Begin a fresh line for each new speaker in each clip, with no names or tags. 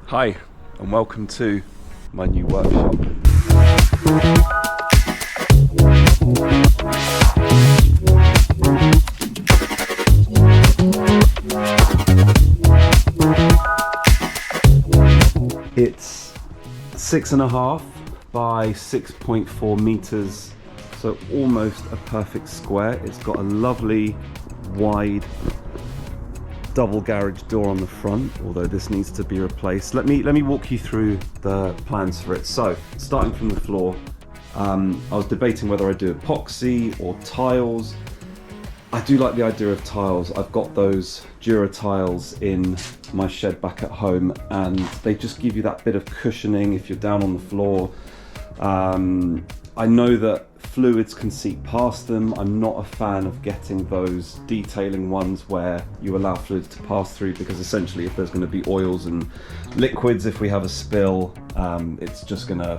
Hi, and welcome to my new workshop. It's 6.5 by 6.4 meters, so almost a perfect square. It's got a lovely wide double garage door on the front, although this needs to be replaced. Let me walk you through the plans for it. So, starting from the floor, I was debating whether I do epoxy or tiles. I do like the idea of tiles. I've got those Dura tiles in my shed back at home, and they just give you that bit of cushioning if you're down on the floor. I know that fluids can seep past them. I'm not a fan of getting those detailing ones where you allow fluids to pass through, because essentially if there's going to be oils and liquids, if we have a spill, it's just gonna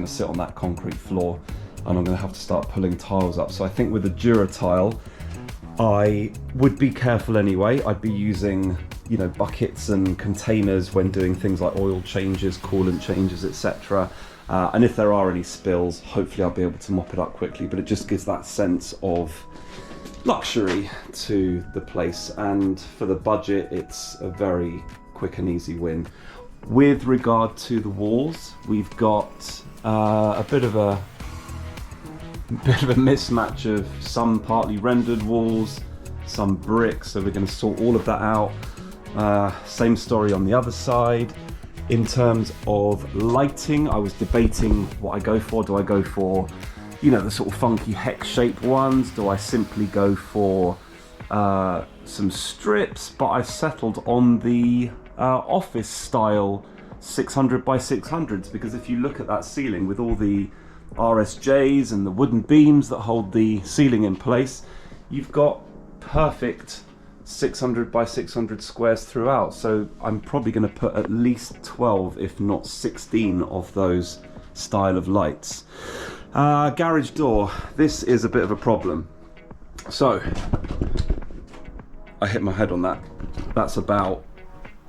sit on that concrete floor, and I'm gonna have to start pulling tiles up. So I think with a Dura tile, I would be careful anyway. I'd be using, buckets and containers when doing things like oil changes, coolant changes, etc. And if there are any spills, hopefully I'll be able to mop it up quickly, but it just gives that sense of luxury to the place. And for the budget, it's a very quick and easy win. With regard to the walls, we've got a bit of a mismatch of some partly rendered walls, some bricks, so we're going to sort all of that out. Same story on the other side. In terms of lighting, I was debating what I go for. Do I go for, the sort of funky hex-shaped ones? Do I simply go for some strips? But I've settled on the office-style 600 by 600s, because if you look at that ceiling with all the RSJs and the wooden beams that hold the ceiling in place, you've got perfect 600 by 600 squares throughout. So I'm probably going to put at least 12 if not 16 of those style of lights. Garage door, this is a bit of a problem. So I hit my head on that. That's about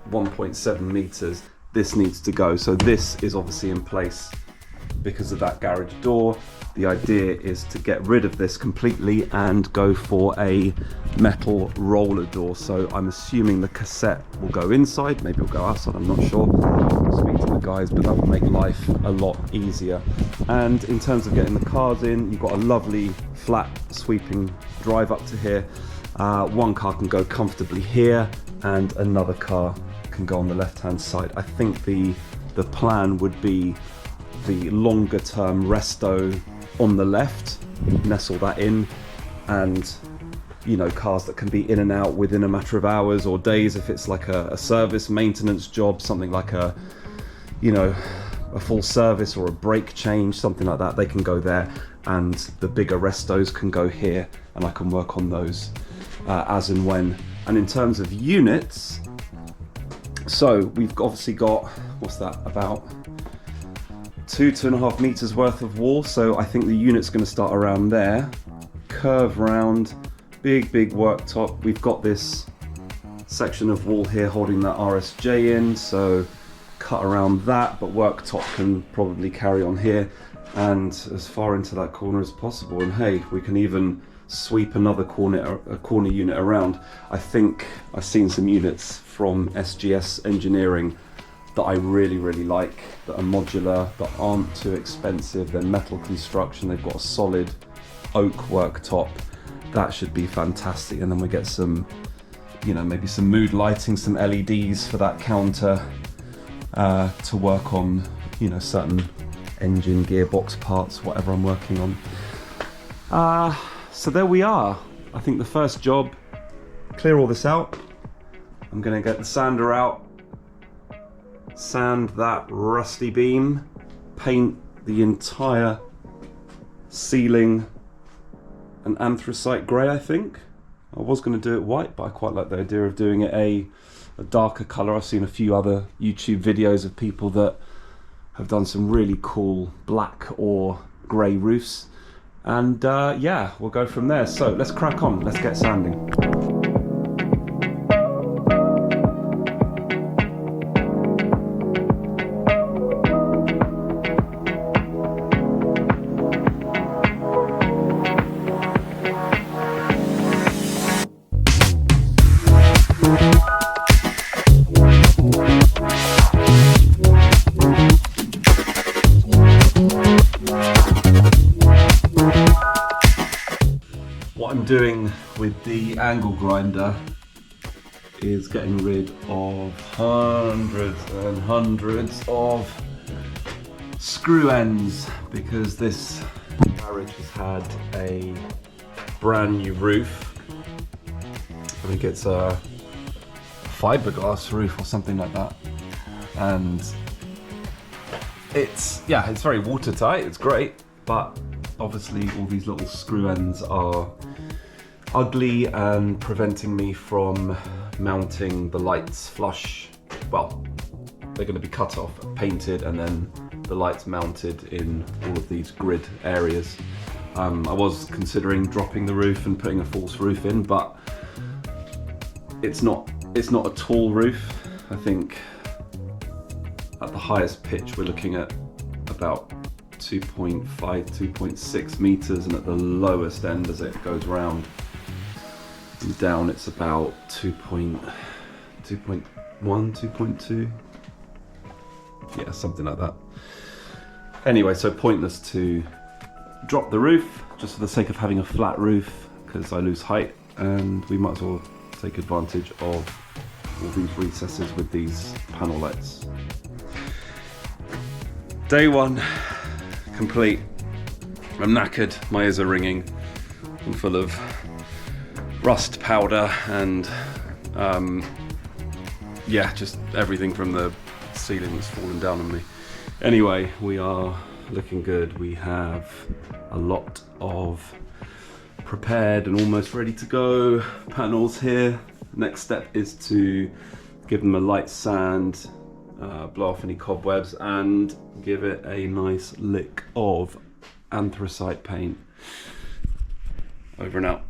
1.7 meters. This needs to go. So this is obviously in place because of that garage door. The idea is to get rid of this completely and go for a metal roller door. So I'm assuming the cassette will go inside, maybe it'll go outside, I'm not sure. I'll speak to the guys, but that will make life a lot easier. And in terms of getting the cars in, you've got a lovely flat sweeping drive up to here. One car can go comfortably here and another car can go on the left hand side. I think the plan would be the longer term resto on the left, nestle that in, and cars that can be in and out within a matter of hours or days. If it's like a service maintenance job, something like a full service or a brake change, something like that, they can go there, and the bigger restos can go here, and I can work on those as and when. And in terms of units, so we've obviously got, what's that, about 2.5 meters worth of wall. So I think the unit's going to start around there, curve round, big worktop. We've got this section of wall here holding that RSJ in, so cut around that, but worktop can probably carry on here and as far into that corner as possible. And hey, we can even sweep another corner unit around. I think I've seen some units from SGS Engineering that I really like, that are modular, that aren't too expensive. They're metal construction, they've got a solid oak worktop. That should be fantastic. And then we get some, maybe some mood lighting, some LEDs for that counter to work on, certain engine, gearbox parts, whatever I'm working on. So there we are. I think the first job, clear all this out. I'm gonna get the sander out, sand that rusty beam, paint the entire ceiling an anthracite grey, I think. I was going to do it white, but I quite like the idea of doing it a darker colour. I've seen a few other YouTube videos of people that have done some really cool black or grey roofs, and yeah, we'll go from there. So let's crack on, let's get sanding. doing with the angle grinder is getting rid of hundreds and hundreds of screw ends, because this garage has had a brand new roof. I think it's a fiberglass roof or something like that, and it's very watertight, it's great, but obviously all these little screw ends are ugly and preventing me from mounting the lights flush. Well, they're going to be cut off, painted, and then the lights mounted in all of these grid areas. I was considering dropping the roof and putting a false roof in, but it's not a tall roof. I think at the highest pitch we're looking at about 2.5, 2.6 meters, and at the lowest end as it goes round and down it's about 2.1, 2.2. Yeah, something like that. Anyway, so pointless to drop the roof just for the sake of having a flat roof, because I lose height, and we might as well take advantage of all these recesses with these panel lights. Day one complete. I'm knackered, my ears are ringing, I'm full of rust powder and yeah, just everything from the ceiling that's fallen down on me. Anyway, we are looking good. We have a lot of prepared and almost ready to go panels here. Next step is to give them a light sand, blow off any cobwebs, and give it a nice lick of anthracite paint. Over and out.